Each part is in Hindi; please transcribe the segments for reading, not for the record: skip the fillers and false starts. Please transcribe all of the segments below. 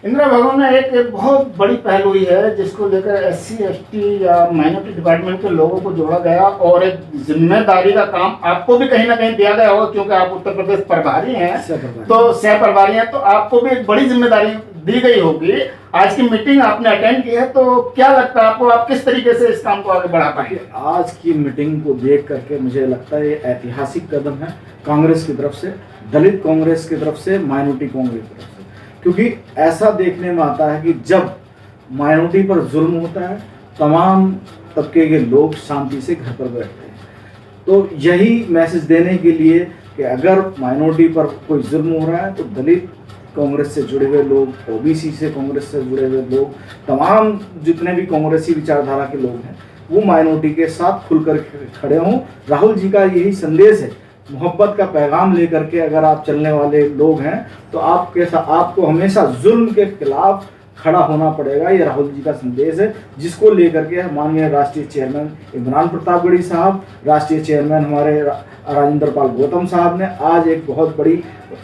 इंदिरा भवन में एक बहुत बड़ी पहल हुई है जिसको लेकर एससी एसटी या माइनॉरिटी डिपार्टमेंट के लोगों को जोड़ा गया और एक जिम्मेदारी का काम आपको भी कहीं ना कहीं दिया गया होगा, क्योंकि आप उत्तर प्रदेश प्रभारी हैं, तो सह प्रभारी हैं, तो आपको भी एक बड़ी जिम्मेदारी दी गई होगी। आज की मीटिंग आपने अटेंड की है, तो क्या लगता है आपको, आप किस तरीके से इस काम को आगे बढ़ा पाएंगे? आज की मीटिंग को देख करके मुझे लगता है ये ऐतिहासिक कदम है कांग्रेस की तरफ से, दलित कांग्रेस की तरफ से, माइनॉरिटी कांग्रेस की तरफ से, क्योंकि ऐसा देखने में आता है कि जब माइनॉरिटी पर जुल्म होता है तमाम तबके के लोग शांति से घर पर बैठते हैं। तो यही मैसेज देने के लिए कि अगर माइनॉरिटी पर कोई जुल्म हो रहा है तो दलित कांग्रेस से जुड़े हुए लोग, ओबीसी से कांग्रेस से जुड़े हुए लोग, तमाम जितने भी कांग्रेसी विचारधारा के लोग हैं वो माइनॉरिटी के साथ खुलकर खड़े हों। राहुल जी का यही संदेश है, मोहब्बत का पैगाम लेकर के अगर आप चलने वाले लोग हैं तो आपको हमेशा जुल्म के खिलाफ खड़ा होना पड़ेगा। ये राहुल जी का संदेश है, जिसको लेकर के माननीय राष्ट्रीय चेयरमैन इमरान प्रतापगढ़ी साहब, राष्ट्रीय चेयरमैन हमारे राजेंद्र पाल गौतम साहब ने आज एक बहुत बड़ी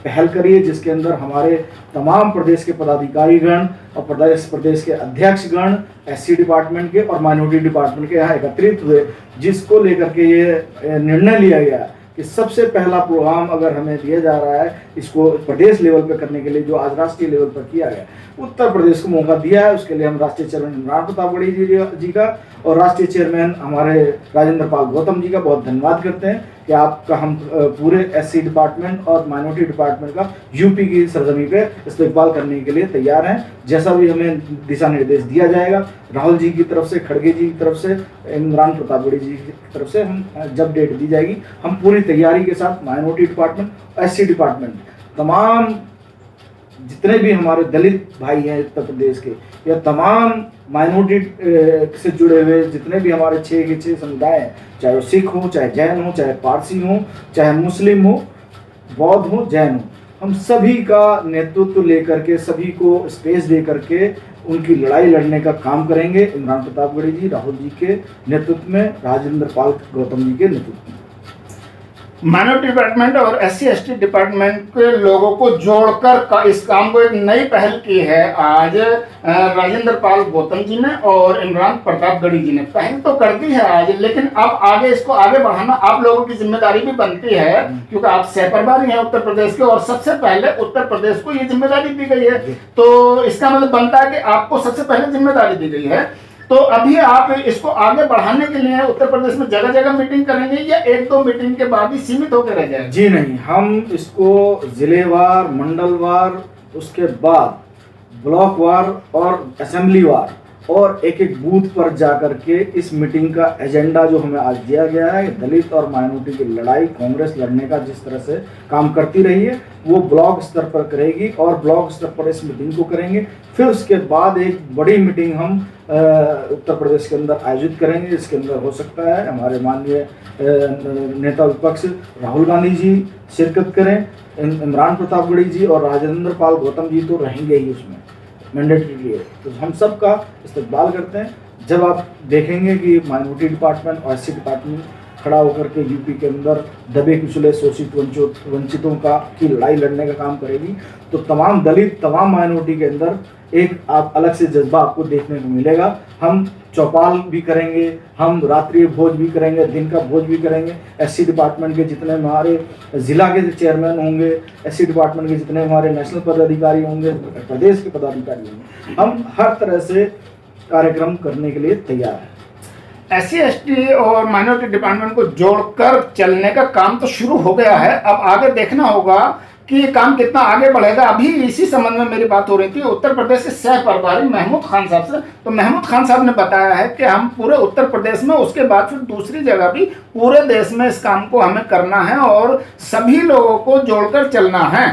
पहल करी है, जिसके अंदर हमारे तमाम प्रदेश के पदाधिकारीगण और प्रदेश के अध्यक्षगण एससी डिपार्टमेंट के और माइनॉरिटी डिपार्टमेंट के यहाँ एकत्रित हुए, जिसको लेकर के ये निर्णय लिया गया कि सबसे पहला प्रोग्राम अगर हमें दिया जा रहा है इसको प्रदेश लेवल पे करने के लिए, जो आज राष्ट्रीय लेवल पर किया गया, उत्तर प्रदेश को मौका दिया है। उसके लिए हम राष्ट्रीय चेयरमैन इमरान प्रतापगढ़ी जी का और राष्ट्रीय चेयरमैन हमारे राजेंद्र पाल गौतम जी का बहुत धन्यवाद करते हैं कि आपका हम पूरे एससी डिपार्टमेंट और माइनॉरिटी डिपार्टमेंट का यूपी की सरजमी पे इस्तेकबाल करने के लिए तैयार हैं। जैसा भी हमें दिशा निर्देश दिया जाएगा राहुल जी की तरफ से, खड़गे जी की तरफ से, इमरान प्रतापगढ़ी जी की तरफ से, हम जब डेट दी जाएगी हम पूरी तैयारी के साथ माइनॉरिटी डिपार्टमेंट, एससी डिपार्टमेंट, तमाम जितने भी हमारे दलित भाई हैं उत्तर प्रदेश के या तमाम माइनॉरिटी से जुड़े हुए जितने भी हमारे 6 के 6 समुदाय हैं, चाहे वो सिख हो, चाहे जैन हो, चाहे पारसी हो, चाहे मुस्लिम हो, बौद्ध हो, जैन हो, हम सभी का नेतृत्व लेकर के, सभी को स्पेस दे करके उनकी लड़ाई लड़ने का काम करेंगे। इमरान प्रतापगढ़ी जी, राहुल जी के नेतृत्व में, राजेंद्र पाल गौतम जी के नेतृत्व में माइनॉरिटी डिपार्टमेंट और एससी एसटी डिपार्टमेंट के लोगों को जोड़कर इस काम को एक नई पहल की है आज राजेंद्र पाल गौतम जी ने और इमरान प्रतापगढ़ी जी ने। पहल तो कर दी है आज, लेकिन अब आगे इसको आगे बढ़ाना आप लोगों की जिम्मेदारी भी बनती है, क्योंकि आप सह प्रभारी हैं उत्तर प्रदेश के और सबसे पहले उत्तर प्रदेश को ये जिम्मेदारी दी गई है, तो इसका मतलब बनता है कि आपको सबसे पहले जिम्मेदारी दी गई है। तो अभी आप इसको आगे बढ़ाने के लिए उत्तर प्रदेश में जगह जगह मीटिंग करेंगे या 1-2 मीटिंग के बाद ही सीमित होकर रह जाएगा? जी नहीं, हम इसको जिलेवार, मंडलवार, उसके बाद ब्लॉकवार और असेंबलीवार और एक बूथ पर जाकर के इस मीटिंग का एजेंडा जो हमें आज दिया गया है, दलित और माइनॉरिटी की लड़ाई कांग्रेस लड़ने का जिस तरह से काम करती रही है वो ब्लॉक स्तर पर करेगी और ब्लॉक स्तर पर इस मीटिंग को करेंगे। फिर उसके बाद एक बड़ी मीटिंग हम उत्तर प्रदेश के अंदर आयोजित करेंगे, जिसके अंदर हो सकता है हमारे माननीय नेता विपक्ष राहुल गांधी जी शिरकत करें, इमरान प्रतापगढ़ी जी और राजेंद्र पाल गौतम जी तो रहेंगे ही उसमें मैंडेटरी है। तो हम सब का इस्तेकबाल करते हैं। जब आप देखेंगे कि माइनॉरिटी डिपार्टमेंट और एससी डिपार्टमेंट खड़ा होकर के यूपी के अंदर दबे कुचले शोषित वंचितों की लड़ाई लड़ने का काम करेगी, तो तमाम दलित, तमाम माइनॉरिटी के अंदर एक आप अलग से जज्बा आपको देखने को मिलेगा। हम चौपाल भी करेंगे, हम रात्रि भोज भी करेंगे, दिन का भोज भी करेंगे। एससी डिपार्टमेंट के जितने हमारे जिला के चेयरमैन होंगे, एससी डिपार्टमेंट के जितने हमारे नेशनल पदाधिकारी होंगे, प्रदेश के पदाधिकारी होंगे, हम हर तरह से कार्यक्रम करने के लिए तैयार हैं। एससी एसटी और माइनॉरिटी डिपार्टमेंट को जोड़कर चलने का काम तो शुरू हो गया है, अब आगे देखना होगा कि ये काम कितना आगे बढ़ेगा। अभी इसी संबंध में मेरी बात हो रही थी उत्तर प्रदेश के सह प्रभारी महमूद खान साहब से, तो महमूद खान साहब ने बताया है कि हम पूरे उत्तर प्रदेश में, उसके बाद फिर दूसरी जगह भी पूरे देश में इस काम को हमें करना है और सभी लोगों को जोड़कर चलना है।